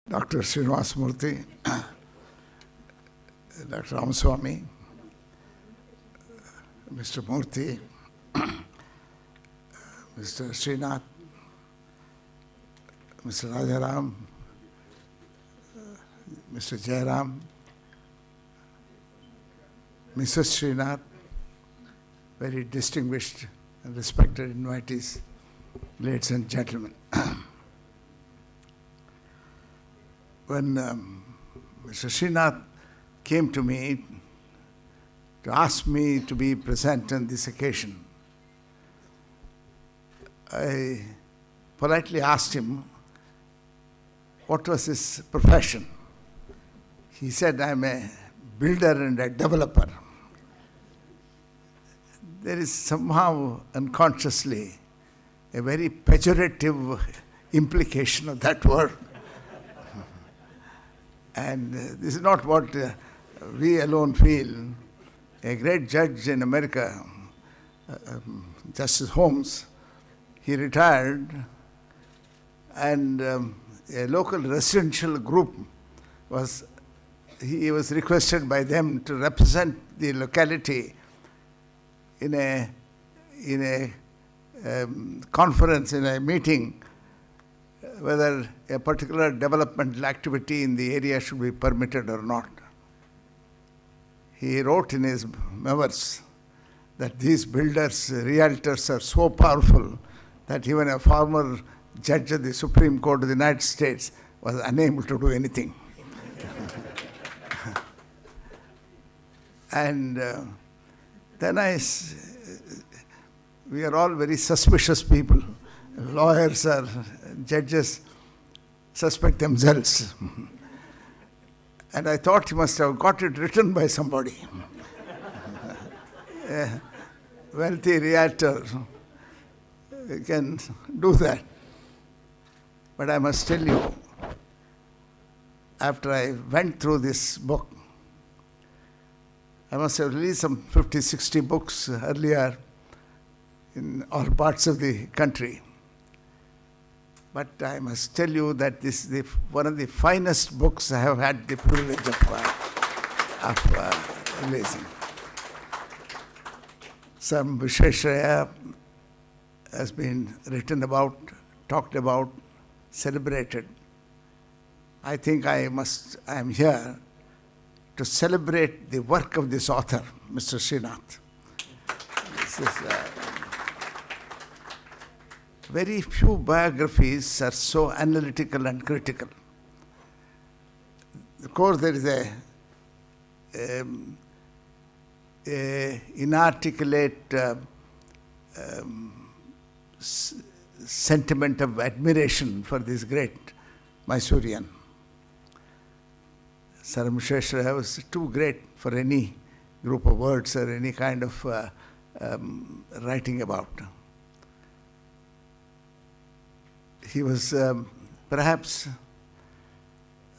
Dr. Sreenivasa Murthy, Dr. Ramaswamy, Mr. Murthy, Mr. Sreenath, Mr. Rajaram, Mr. Jairam, Mrs. Sreenath, very distinguished and respected invitees, ladies and gentlemen. When Mr. Sreenath came to me to ask me to be present on this occasion, I politely asked him what was his profession. He said, "I'm a builder and a developer." There is somehow unconsciously a very pejorative implication of that word. And this is not what we alone feel. A great judge in America, Justice Holmes, he retired, and a local residential group he was requested by them to represent the locality in a conference, in a meeting, whether a particular developmental activity in the area should be permitted or not. He wrote in his memoirs that these builders, realtors are so powerful that even a former judge of the Supreme Court of the United States was unable to do anything. And then we are all very suspicious people. Lawyers or judges suspect themselves. And I thought he must have got it written by somebody. A wealthy realtor can do that. But I must tell you, after I went through this book, I must have released some 50, 60 books earlier in all parts of the country. But I must tell you that this is one of the finest books I have had the privilege of releasing. Some Visvesvaraya has been written about, talked about, celebrated. I think I am here to celebrate the work of this author, Mr. Sreenath. This is, very few biographies are so analytical and critical. Of course, there is a inarticulate sentiment of admiration for this great Mysorean. Sir Visvesvaraya was too great for any group of words or any kind of writing about. He was perhaps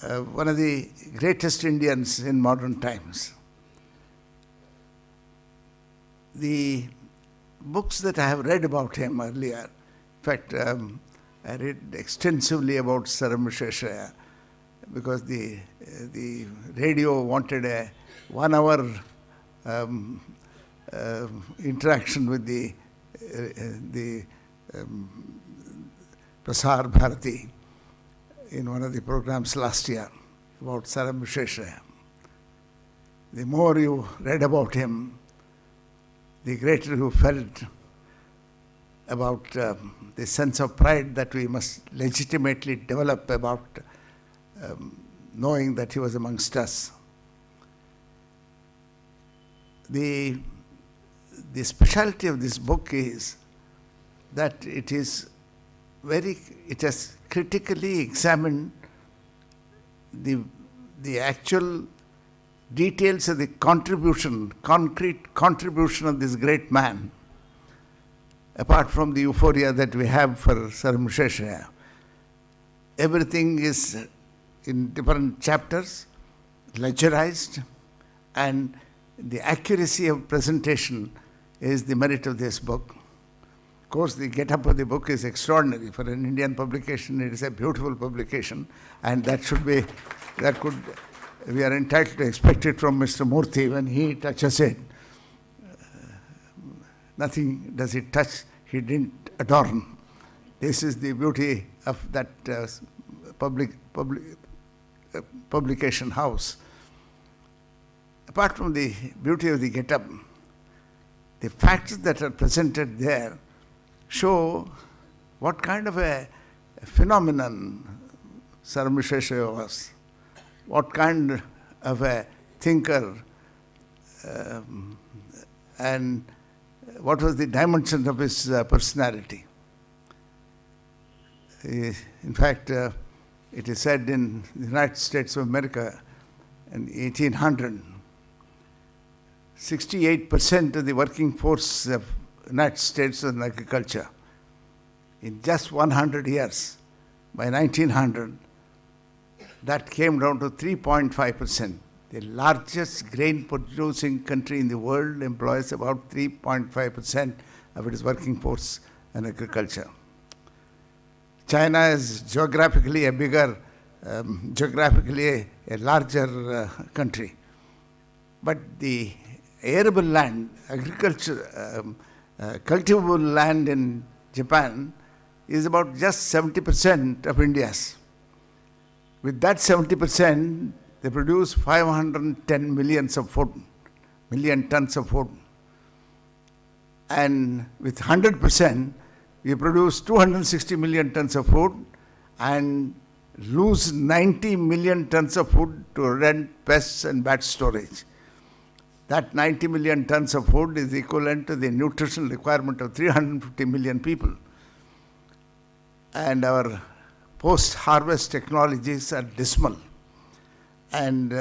one of the greatest Indians in modern times. The books that I have read about him earlier, in fact, I read extensively about Sir Visvesvaraya because the radio wanted a 1 hour interaction with the Prasar Bharati in one of the programs last year about Sir Visvesvaraya. The more you read about him, the greater you felt about the sense of pride that we must legitimately develop about knowing that he was amongst us. The specialty of this book is that it has critically examined the actual details of the concrete contribution of this great man, apart from the euphoria that we have for Sir Visvesvaraya. Everything is in different chapters, ledgerized, and the accuracy of presentation is the merit of this book. Of course, the get-up of the book is extraordinary. For an Indian publication, it is a beautiful publication, and we are entitled to expect it from Mr. Murthy when he touches it. Nothing does it touch, he didn't adorn. This is the beauty of that publication house. Apart from the beauty of the get-up, the facts that are presented there show what kind of a phenomenon Sir Visvesvaraya was, what kind of a thinker, and what was the dimension of his personality. In fact, it is said in the United States of America in 1800, 68% of the working force of the United States was in agriculture. In just 100 years, by 1900, that came down to 3.5%. The largest grain-producing country in the world employs about 3.5% of its working force in agriculture. China is geographically a bigger, geographically a larger country. But the arable land, agriculture, cultivable land in Japan is about just 70% of India's. With that 70%, they produce 510 million tons of food. And with 100%, we produce 260 million tons of food and lose 90 million tons of food to rent, pests and bad storage. That 90 million tons of food is equivalent to the nutritional requirement of 350 million people. And our post-harvest technologies are dismal. And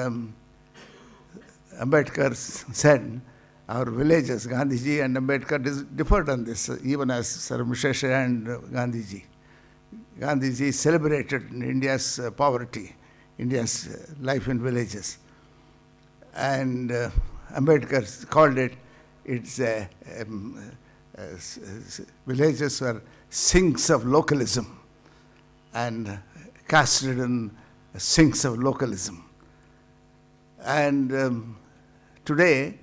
Ambedkar said, our villages, Gandhiji and Ambedkar differed on this, even as Sir Visvesvaraya and Gandhiji. Gandhiji celebrated India's poverty, India's life in villages. And Ambedkar called it, villages were sinks of localism and caste-ridden sinks of localism. And today,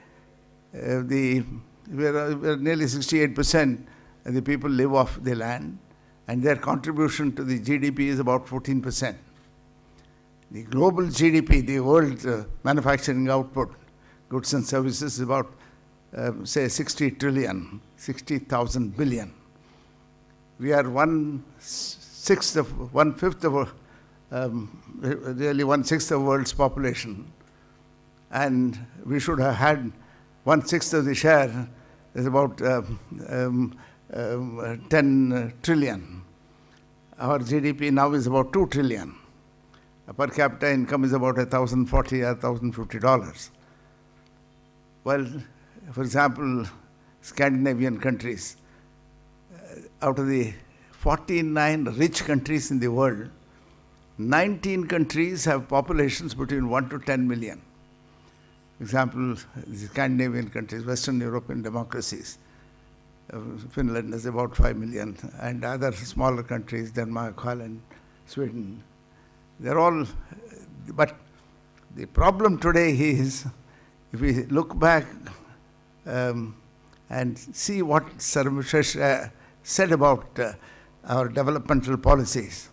we are nearly 68% of the people live off the land, and their contribution to the GDP is about 14%. The global GDP, the world manufacturing output, goods and services, is about, say, 60 trillion, 60,000 billion. We are one-fifth of nearly one-sixth of the world's population, and we should have had one-sixth of the share, is about 10 trillion. Our GDP now is about 2 trillion. Per capita income is about $1,040 or $1,050. Well, for example, Scandinavian countries, out of the 49 rich countries in the world, 19 countries have populations between 1 to 10 million. For example, the Scandinavian countries, Western European democracies. Finland is about 5 million, and other smaller countries, Denmark, Holland, Sweden. They're all, but the problem today is, if we look back and see what Sir Visvesvaraya said about our developmental policies,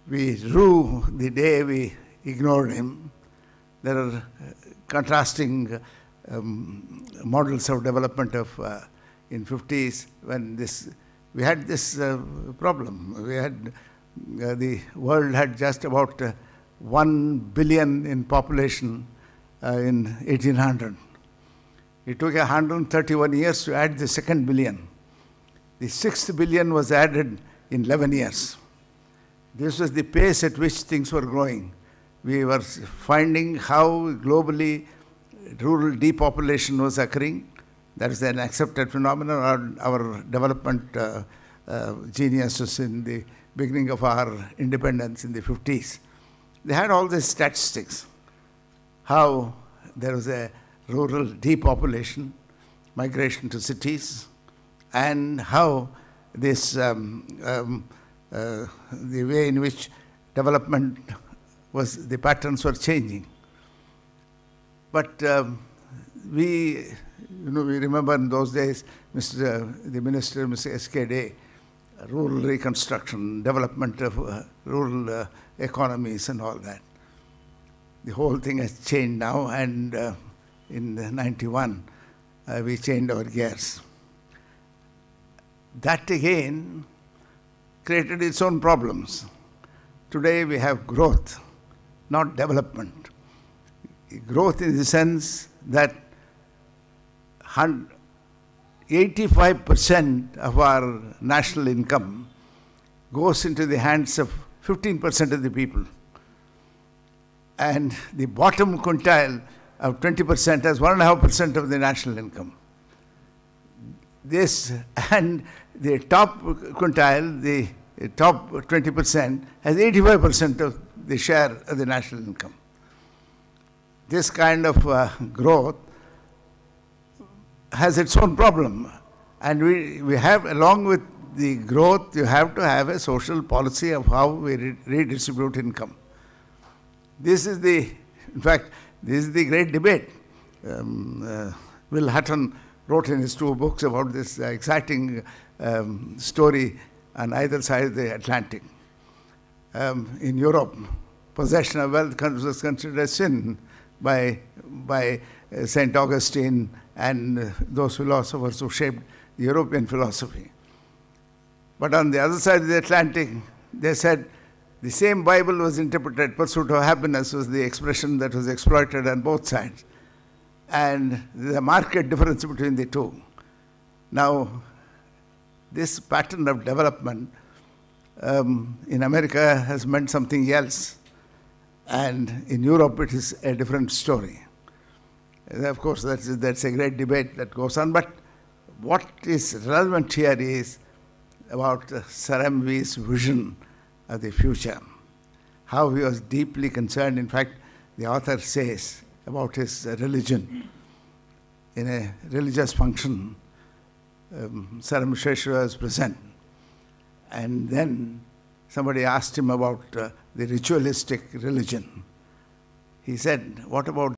we rue the day we ignored him. There are contrasting models of development of in 50s when we had this problem. We had the world had just about 1 billion in population in 1800. It took 131 years to add the second billion. The 6th billion was added in 11 years. This was the pace at which things were growing. We were finding how globally rural depopulation was occurring. That is an accepted phenomenon. Our development geniuses in the beginning of our independence in the 50s, they had all these statistics, how there was a rural depopulation, migration to cities, and how this, the way in which development was, the patterns were changing. But we remember in those days, the Minister, Mr. S.K. Day, rural reconstruction, development of rural economies and all that. The whole thing has changed now, and in 91, we changed our gears. That again created its own problems. Today we have growth, not development. Growth in the sense that 85% of our national income goes into the hands of 15% of the people. And the bottom quintile of 20% has 1.5% of the national income. This, and the top quintile, the top 20%, has 85% of the share of the national income. This kind of growth has its own problem. And we have, along with the growth, you have to have a social policy of how we redistribute income. This is in fact, this is the great debate. Will Hutton wrote in his 2 books about this exciting story on either side of the Atlantic. In Europe, possession of wealth was considered a sin by St. Augustine and those philosophers who shaped the European philosophy. But on the other side of the Atlantic, they said the same Bible was interpreted. Pursuit of happiness was the expression that was exploited on both sides. And the marked difference between the two. Now, this pattern of development in America has meant something else. And in Europe, it is a different story. And of course, that's a great debate that goes on. But what is relevant here is about Sir M. V's vision of the future. How he was deeply concerned. In fact, the author says about his religion. In a religious function, Sir M. Venkatachaliah was present. And then somebody asked him about the ritualistic religion. He said, what about